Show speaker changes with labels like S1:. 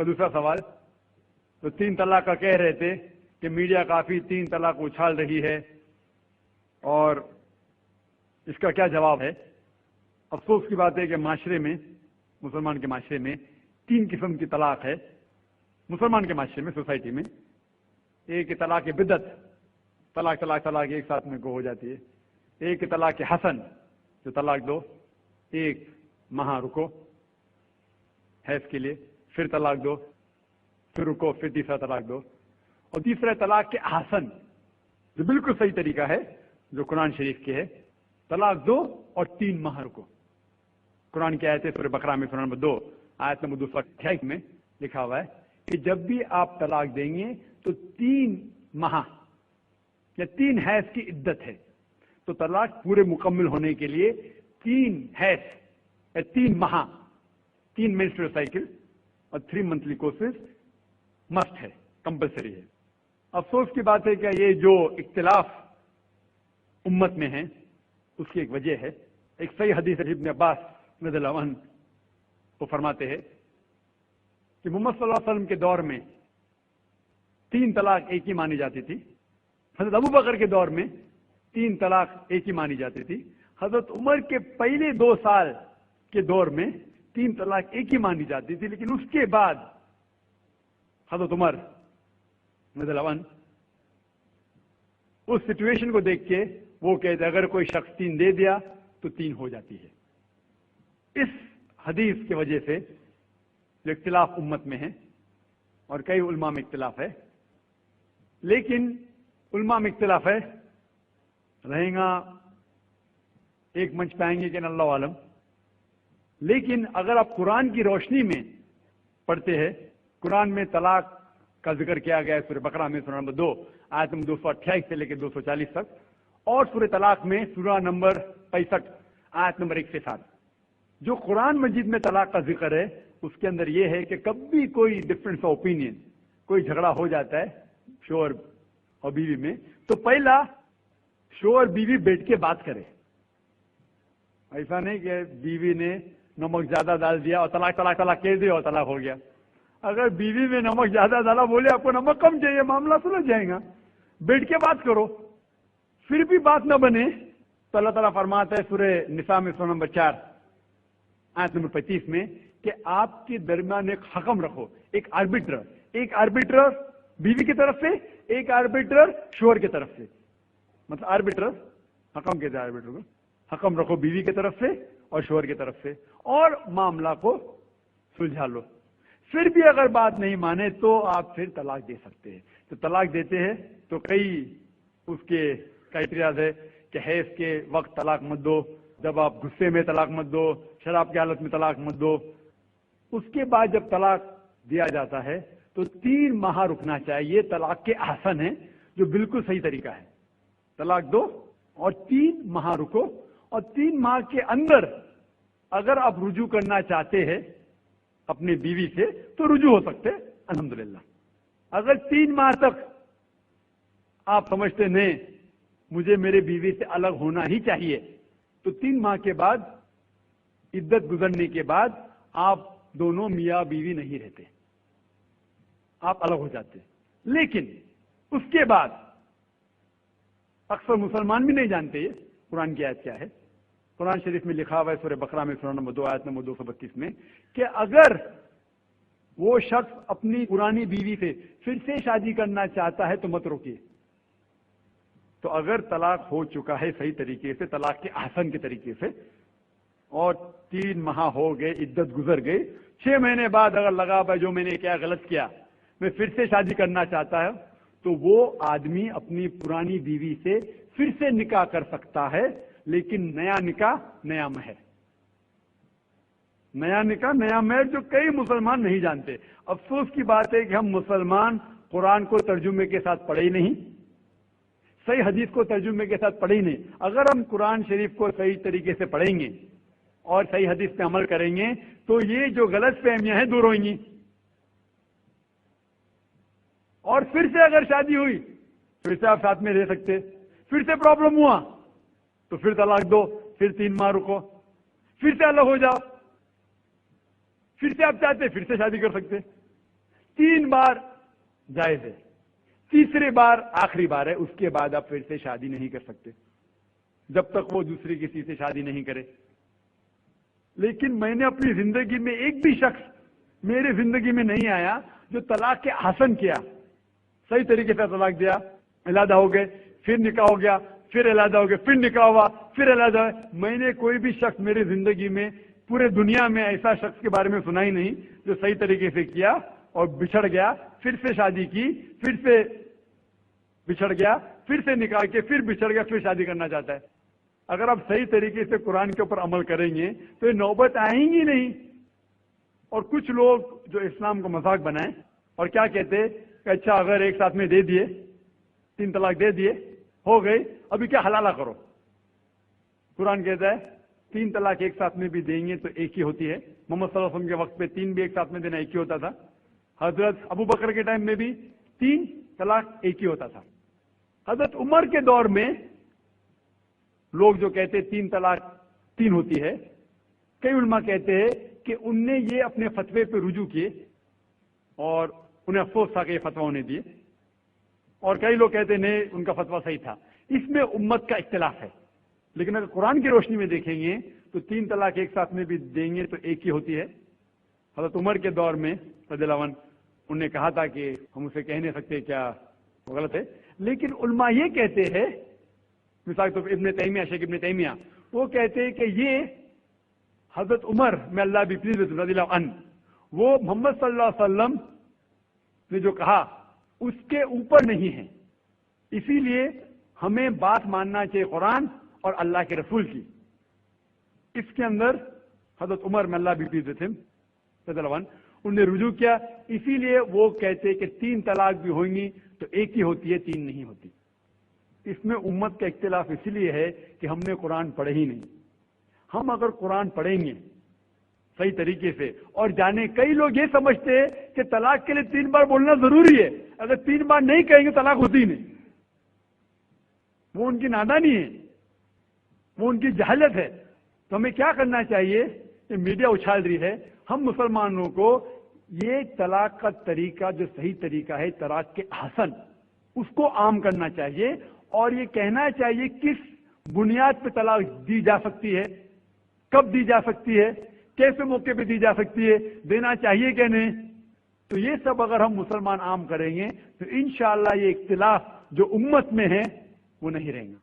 S1: आपका दूसरा सवाल, तो 3 तलाक का कह रहे थे कि मीडिया काफी 3 तलाक उछाल रही है, और इसका क्या जवाब है? अफसोस की बात है कि माशरे में, मुसलमान के माशरे में 3 किस्म की तलाक है। मुसलमान के माशरे में, सोसाइटी में, एक तलाक बिदत, तलाक तलाक तलाक एक साथ में को हो जाती है। एक तलाक हसन, जो तलाक दो, एक माह रुको हैज के लिए, फिर तलाक दो, फिर रुको, फिर तीसरा तलाक दो। और तीसरा तलाक के हसन, जो बिल्कुल सही तरीका है, जो कुरान शरीफ के है, तलाक दो और 3 माह रुको। कुरान की आयत है सूरह बकरा में सूरह नंबर 2 आयत नंबर 228 में लिखा हुआ है कि जब भी आप तलाक देंगे तो 3 माह या 3 हैज की इद्दत है। तो तलाक पूरे मुकम्मल होने के लिए 3 हैज या 3 माह, 3 मेंस्ट्रुअल साइकिल और 3 मंथली कोर्सेज मस्ट है, कंपल्सरी है। अफसोस की बात है कि ये जो इख्तिलाफ उम्मत में है उसकी एक वजह है। एक सही हदीस इब्न अब्बास रज़ियल्लाहु अन्हु वो फरमाते हैं कि मोहम्मद सल्लल्लाहु अलैहि वसल्लम के दौर में 3 तलाक एक ही मानी जाती थी। हजरत अबू बकर के दौर में 3 तलाक एक ही मानी जाती थी। हजरत उमर के पहले 2 साल के दौर में 3 तलाक एक ही मानी जाती थी, लेकिन उसके बाद हजरत उमर रज़ियल्लाहु अन्हु उस सिचुएशन को देख के वो कहते अगर कोई शख्स 3 दे दिया तो 3 हो जाती है। इस हदीस की वजह से जो इख्तिलाफ उम्मत में है, और कई उलमा में इख्तिलाफ है, लेकिन उलमा में इख्तिलाफ है रहेगा, एक मंच पाएंगे कि अल्लाह आलम। लेकिन अगर आप कुरान की रोशनी में पढ़ते हैं, कुरान में तलाक का जिक्र किया गया है सूरह बकरा में सूरह नंबर 2 आयत नंबर 228 से लेकर 240 तक, और सूरह तलाक में सूरह नंबर 65 आयत नंबर 1 से 7। जो कुरान मजीद में तलाक का जिक्र है उसके अंदर यह है कि कभी कोई डिफरेंस ऑफ ओपिनियन, कोई झगड़ा हो जाता है शोहर और बीवी में, तो पहला शोहर बीवी बैठ के बात करे। ऐसा नहीं कि बीवी ने नमक ज्यादा डाल दिया और तलाक तलाक तलाक कह दिया और तलाक हो गया। अगर बीवी में नमक ज्यादा डाला, बोले आपको नमक कम चाहिए, मामला सुलझ जाएगा, बैठ के बात करो। फिर भी बात न बने तो अल्लाह ताला फरमाता है सूरह निसा में सूरह नंबर 4 आयत नंबर 35 में कि आपके दरमियान एक हकम रखो, एक आर्बिट्रर बीवी की तरफ से, एक आर्बिट्रर शोहर की तरफ से। मतलब आर्बिट्रर, हकम कहते हैं आर्बिट्रर को, हकम रखो बीवी की तरफ से और शोहर की तरफ से, और मामला को सुलझा लो। फिर भी अगर बात नहीं माने तो आप फिर तलाक दे सकते हैं। तो तलाक देते हैं तो कई उसके क्राइटेरियाज है कि हैज के वक्त तलाक मत दो, जब आप गुस्से में तलाक मत दो, शराब की हालत में तलाक मत दो। उसके बाद जब तलाक दिया जाता है तो 3 माह रुकना चाहिए। तलाक के आसन है जो बिल्कुल सही तरीका है। तलाक दो और 3 माह रुको, और 3 माह के अंदर अगर आप रुजू करना चाहते हैं अपनी बीवी से तो रुजू हो सकते, अल्हम्दुलिल्लाह। अगर 3 माह तक आप समझते नहीं मुझे मेरे बीवी से अलग होना ही चाहिए, तो 3 माह के बाद, इद्दत गुजरने के बाद, आप दोनों मियां बीवी नहीं रहते, आप अलग हो जाते। लेकिन उसके बाद अक्सर मुसलमान भी नहीं जानते ये कुरान की आयत क्या है। कुरान शरीफ में लिखा हुआ है सूरह बकरा में सूरह नंबर 2 आयत नंबर 232 में कि अगर वो शख्स अपनी पुरानी बीवी से फिर से शादी करना चाहता है तो मत रोकिए। तो अगर तलाक हो चुका है सही तरीके से, तलाक के आसन के तरीके से, और 3 माह हो गए, इद्दत गुजर गई, 6 महीने बाद अगर लगा भाई जो मैंने क्या गलत किया, मैं फिर से शादी करना चाहता है, तो वो आदमी अपनी पुरानी बीवी से फिर से निकाह कर सकता है, लेकिन नया निकाह नया महर। नया निकाह नया महर जो कई मुसलमान नहीं जानते। अफसोस की बात है कि हम मुसलमान कुरान को तर्जुमे के साथ पढ़े ही नहीं, सही हदीस को तर्जुमे के साथ पढ़े ही नहीं। अगर हम कुरान शरीफ को सही तरीके से पढ़ेंगे और सही हदीस पे अमल करेंगे तो ये जो गलत फहमियां हैं दूर होंगी। और फिर से अगर शादी हुई, फिर से आप साथ में रह सकते, फिर से प्रॉब्लम हुआ तो फिर तलाक दो, फिर 3 माह रुको, फिर से अलग हो जाओ, फिर से आप चाहते फिर से शादी कर सकते। 3 बार जायज है, तीसरे बार आखिरी बार है, उसके बाद आप फिर से शादी नहीं कर सकते जब तक वो दूसरी किसी से शादी नहीं करे। लेकिन मैंने अपनी जिंदगी में एक भी शख्स मेरे जिंदगी में नहीं आया जो तलाक के हसन किया, सही तरीके से तलाक दिया, अलहदा हो गए, फिर निकाह हो गया, फिर अलहदा हो गए, फिर निकाह हुआ, फिर अलहदा हुआ। मैंने कोई भी शख्स मेरी जिंदगी में पूरे दुनिया में ऐसा शख्स के बारे में सुना ही नहीं जो सही तरीके से किया और बिछड़ गया, फिर से शादी की, फिर से बिछड़ गया, फिर से निकाह के, फिर बिछड़ गया, फिर शादी करना चाहता है। अगर आप सही तरीके से कुरान के ऊपर अमल करेंगे तो ये नौबत आएंगी नहीं। और कुछ लोग जो इस्लाम को मजाक बनाए और क्या कहते कि अच्छा अगर एक साथ में दे दिए, 3 तलाक दे दिए, हो गई, अभी क्या हलाला करो। कुरान कहता है 3 तलाक एक साथ में भी देंगे तो एक ही होती है। मोहम्मद सल्लल्लाहु अलैहि वसल्लम के वक्त पे 3 भी एक साथ में देना एक ही होता था। हजरत अबू बकर के टाइम में भी 3 तलाक एक ही होता था। हजरत उमर के दौर में लोग जो कहते 3 तलाक 3 होती है, कई उलमा कहते हैं कि उनने ये अपने फतवे पे रुजू किए और उन्हें अफसोस था कि ये फतवा उन्हें दिए, और कई लोग कहते नहीं उनका फतवा सही था। इसमें उम्मत का इख्तिलाफ है। लेकिन अगर कुरान की रोशनी में देखेंगे तो 3 तलाक एक साथ में भी देंगे तो एक ही होती है। हजरत उमर के दौर में रज़ियल्लाहु अन्हु उन्होंने कहा था कि हम उसे कह नहीं सकते, क्या वो गलत है। लेकिन उलमा ये कहते हैं, मिसाल तो इब्न तैमिया, शेख इब्न तैमिया, वो कहते हैं कि ये हजरत उमर में अल्लाह भी प्लीज रज़ियल्लाहु अन्हु, वो मोहम्मद सल्लल्लाहु अलैहि वसल्लम ने जो कहा उसके ऊपर नहीं है, इसीलिए हमें बात मानना चाहिए कुरान और अल्लाह के रसूल की। इसके अंदर हजरत उमर में अल्लाह भी प्लीज रज़ियल्लाहु अन्हु उन्हें रुजू किया, इसीलिए वो कहते कि 3 तलाक भी होंगी तो एक ही होती है, 3 नहीं होती। इसमें उम्मत का इख्तिलाफ इसलिए है कि हमने कुरान पढ़े ही नहीं। हम अगर कुरान पढ़ेंगे सही तरीके से और जाने, कई लोग ये समझते हैं कि तलाक के लिए 3 बार बोलना जरूरी है, अगर 3 बार नहीं कहेंगे तलाक होती ही नहीं। वो उनकी नादानी है, वो उनकी जहालत है। तो हमें क्या करना चाहिए, ये मीडिया उछाल रही है, हम मुसलमानों को ये तलाक का तरीका जो सही तरीका है तलाक के हसन, उसको आम करना चाहिए और ये कहना चाहिए किस बुनियाद पे तलाक दी जा सकती है, कब दी जा सकती है, कैसे मौके पे दी जा सकती है, देना चाहिए क्या नहीं। तो ये सब अगर हम मुसलमान आम करेंगे तो इंशाअल्लाह ये इख्तिलाफ जो उम्मत में है वो नहीं रहेगा।